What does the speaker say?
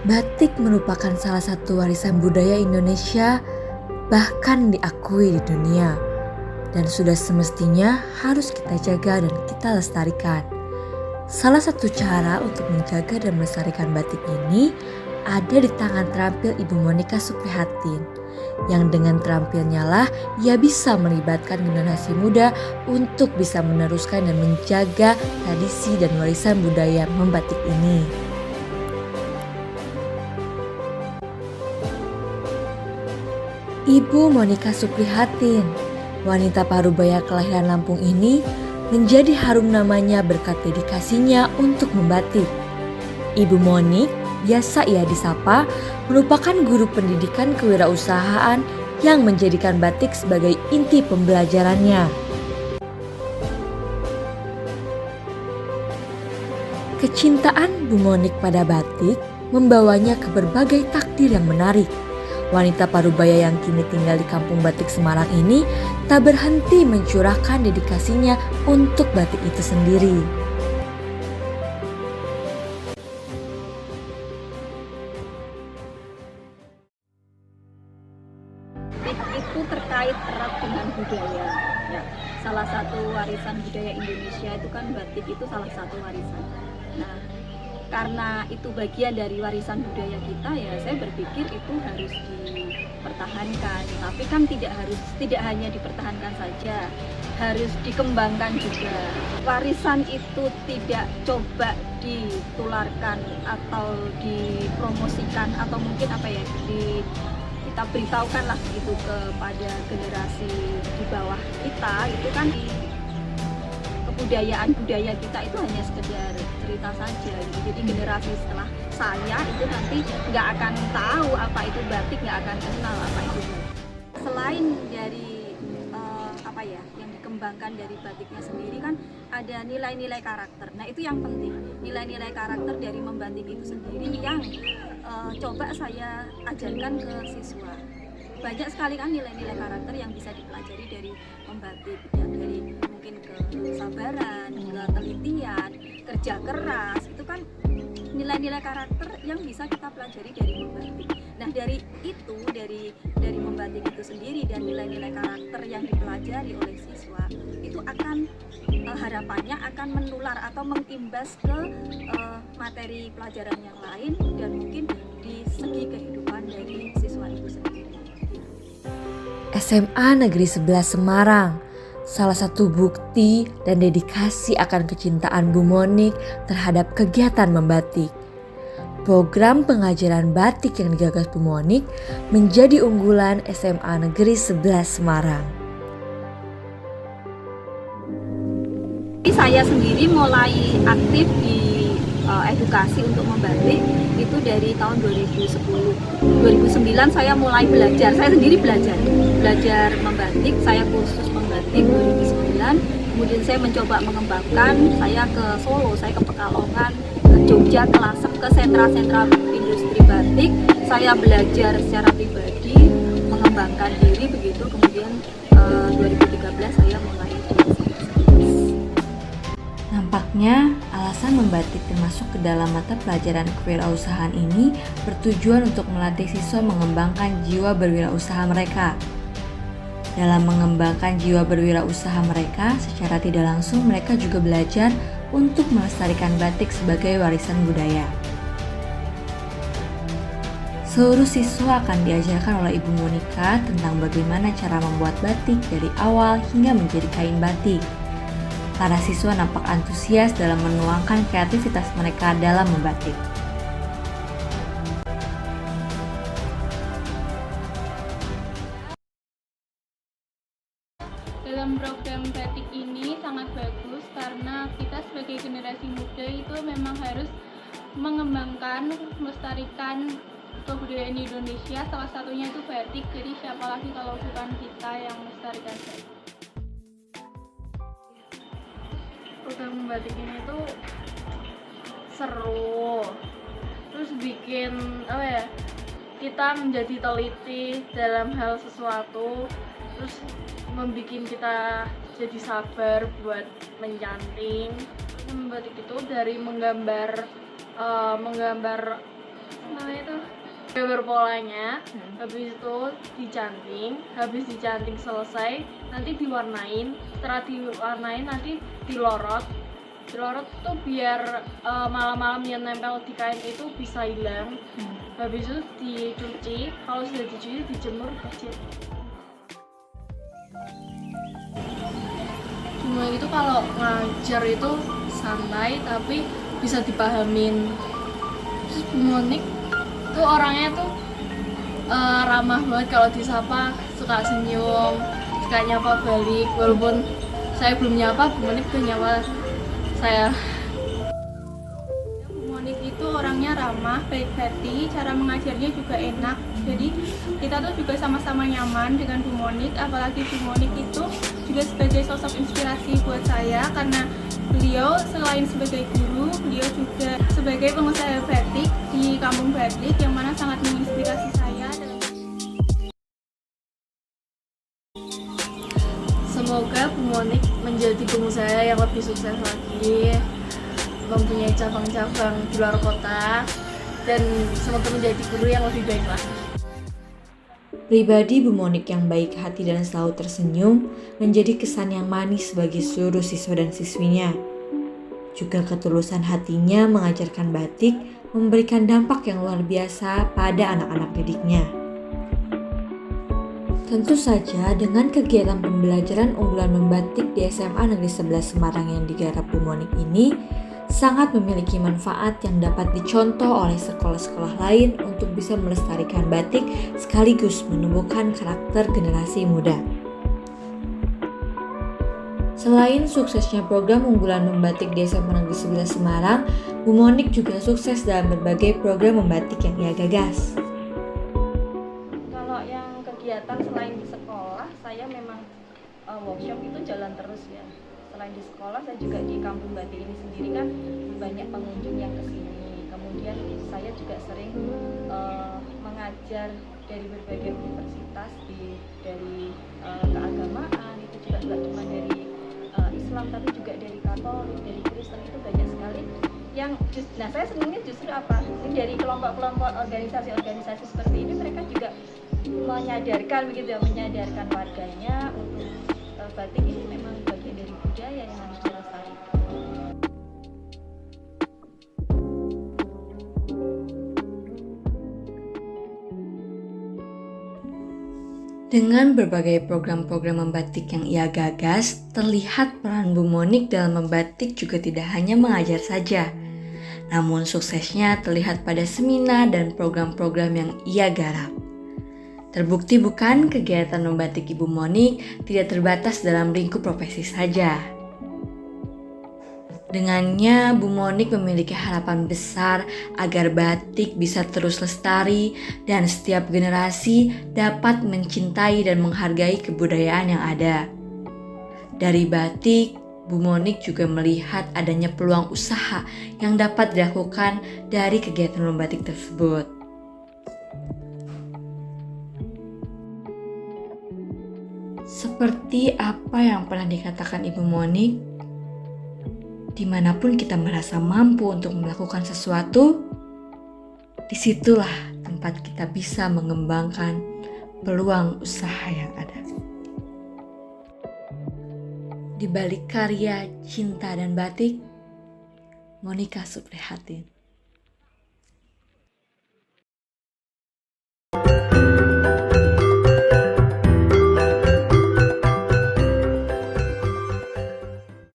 Batik merupakan salah satu warisan budaya Indonesia, bahkan diakui di dunia, dan sudah semestinya harus kita jaga dan kita lestarikan. Salah satu cara untuk menjaga dan melestarikan batik ini ada di tangan terampil Ibu Monika Suprihatin, yang dengan terampilnya lah ia bisa melibatkan generasi muda untuk bisa meneruskan dan menjaga tradisi dan warisan budaya membatik ini. Ibu Monika Suprihatin, wanita parubaya kelahiran Lampung ini, menjadi harum namanya berkat dedikasinya untuk membatik. Ibu Monik, biasa ia disapa, merupakan guru pendidikan kewirausahaan yang menjadikan batik sebagai inti pembelajarannya. Kecintaan Bu Monik pada batik membawanya ke berbagai takdir yang menarik. Wanita parubaya yang kini tinggal di Kampung Batik Semarang ini tak berhenti mencurahkan dedikasinya untuk batik itu sendiri. Batik itu terkait erat dengan budaya. Ya, salah satu warisan budaya Indonesia itu kan batik itu salah satu warisan. Nah, karena itu bagian dari warisan budaya kita, ya saya berpikir itu harus dipertahankan. Tapi kan tidak hanya dipertahankan saja, harus dikembangkan juga. Warisan itu tidak coba ditularkan atau dipromosikan atau mungkin kita beritahukan lah gitu kepada generasi di bawah kita, itu kan kebudayaan budaya kita itu hanya sekedar cerita saja gitu. Jadi generasi setelah saya itu nanti nggak akan tahu apa itu batik, nggak akan kenal apa itu batik. Selain dari yang dikembangkan dari batiknya sendiri kan ada nilai-nilai karakter. Nah itu yang penting, nilai-nilai karakter dari membatik itu sendiri yang coba saya ajarkan ke siswa. Banyak sekali kan nilai-nilai karakter yang bisa dipelajari dari membatik, ya, dari mungkin kesabaran, ketelitian, kerja keras, itu kan nilai-nilai karakter yang bisa kita pelajari dari membatik. Nah dari itu, dari membatik itu sendiri dan nilai-nilai karakter yang dipelajari oleh siswa itu akan harapannya akan menular atau mengimbas ke materi pelajaran yang lain dan mungkin di segi kehidupan dari siswa itu sendiri. SMA Negeri 11 Semarang, salah satu bukti dan dedikasi akan kecintaan Bu Monik terhadap kegiatan membatik. Program pengajaran batik yang digagas Bu Monik menjadi unggulan SMA Negeri 11 Semarang. Saya sendiri mulai aktif di edukasi untuk membatik itu dari tahun 2010. 2009 saya mulai belajar, saya sendiri belajar membatik, saya kursus membatik 2009. Kemudian saya mencoba mengembangkan, saya ke Solo, saya ke Pekalongan, ke Jogja, ke Lasem, ke sentra-sentra industri batik. Saya belajar secara pribadi, mengembangkan diri begitu. Kemudian 2013 saya mulai Nampaknya alasan membatik termasuk ke dalam mata pelajaran kewirausahaan ini bertujuan untuk melatih siswa mengembangkan jiwa berwirausaha mereka. Dalam mengembangkan jiwa berwirausaha mereka, secara tidak langsung mereka juga belajar untuk melestarikan batik sebagai warisan budaya. Seluruh siswa akan diajarkan oleh Ibu Monika tentang bagaimana cara membuat batik dari awal hingga menjadi kain batik. Para siswa nampak antusias dalam menuangkan kreativitas mereka dalam membatik. Dalam program batik ini sangat bagus karena kita sebagai generasi muda itu memang harus mengembangkan, melestarikan kebudayaan Indonesia, salah satunya itu batik. Jadi siapa lagi kalau bukan kita yang melestarikan batik. Program membatik ini tuh seru, terus bikin kita menjadi teliti dalam hal sesuatu, terus membuat kita jadi sabar buat mencanting. Membatik itu dari menggambar namanya tuh gambar polanya, habis itu habis dicanting selesai, nanti diwarnain, setelah diwarnain nanti dilorot tuh biar malam-malam yang nempel di kain itu bisa hilang. Habis itu dicuci, kalau sudah dicuci dijemur kecil. Cuma itu kalau ngajar itu santai tapi bisa dipahamin. Terus Bu Monik tuh orangnya tuh ramah banget, kalau disapa suka senyum, suka nyapa balik, walaupun saya belum nyapa, Bu Monik tuh nyapa saya. Bu Monik itu orangnya ramah, baik hati, cara mengajarnya juga enak, jadi kita tuh juga sama-sama nyaman dengan Bu Monik. Apalagi Bu Monik itu juga sebagai sosok inspirasi buat saya, karena beliau selain sebagai guru, beliau juga sebagai pengusaha batik di kampung batik yang mana sangat menginspirasi saya. Semoga Bu Monik menjadi pengusaha yang lebih sukses lagi, mempunyai cabang-cabang di luar kota, dan semoga menjadi guru yang lebih baik lagi. Pribadi Bu Monik yang baik hati dan selalu tersenyum menjadi kesan yang manis bagi seluruh siswa dan siswinya. Juga ketulusan hatinya mengajarkan batik memberikan dampak yang luar biasa pada anak-anak didiknya. Tentu saja dengan kegiatan pembelajaran unggulan membatik di SMA Negeri 11 Semarang yang digarap Bu Monik ini sangat memiliki manfaat yang dapat dicontoh oleh sekolah-sekolah lain untuk bisa melestarikan batik sekaligus menumbuhkan karakter generasi muda. Selain suksesnya program unggulan membatik di SMA Negeri 11 Semarang, Bu Monik juga sukses dalam berbagai program membatik yang ia gagas. Kalau yang kegiatan selain di sekolah, saya memang workshop itu jalan terus ya. Selain di sekolah, saya juga di kampung batik ini sendiri kan banyak pengunjung yang kesini. Kemudian saya juga sering mengajar dari berbagai universitas dari keagamaan, itu juga nggak cuma dari Islam tapi juga dari Katolik, dari Kristen, itu banyak sekali yang nah saya senangnya justru apa? Ini dari kelompok-kelompok organisasi seperti ini, mereka juga menyadarkan begitu ya, menyadarkan warganya untuk batik ini memang bagian dari budaya yang harus dilestarikan. Dengan berbagai program-program membatik yang ia gagas, terlihat peran Bu Monik dalam membatik juga tidak hanya mengajar saja. Namun suksesnya terlihat pada seminar dan program-program yang ia garap. Terbukti bukan kegiatan membatik Ibu Monik tidak terbatas dalam lingkup profesi saja. Dengannya, Bu Monik memiliki harapan besar agar batik bisa terus lestari dan setiap generasi dapat mencintai dan menghargai kebudayaan yang ada. Dari batik, Bu Monik juga melihat adanya peluang usaha yang dapat dilakukan dari kegiatan membatik tersebut. Seperti apa yang pernah dikatakan Ibu Monik, dimanapun kita merasa mampu untuk melakukan sesuatu, disitulah tempat kita bisa mengembangkan peluang usaha yang ada. Di balik karya, cinta, dan batik, Monika Suprihatin.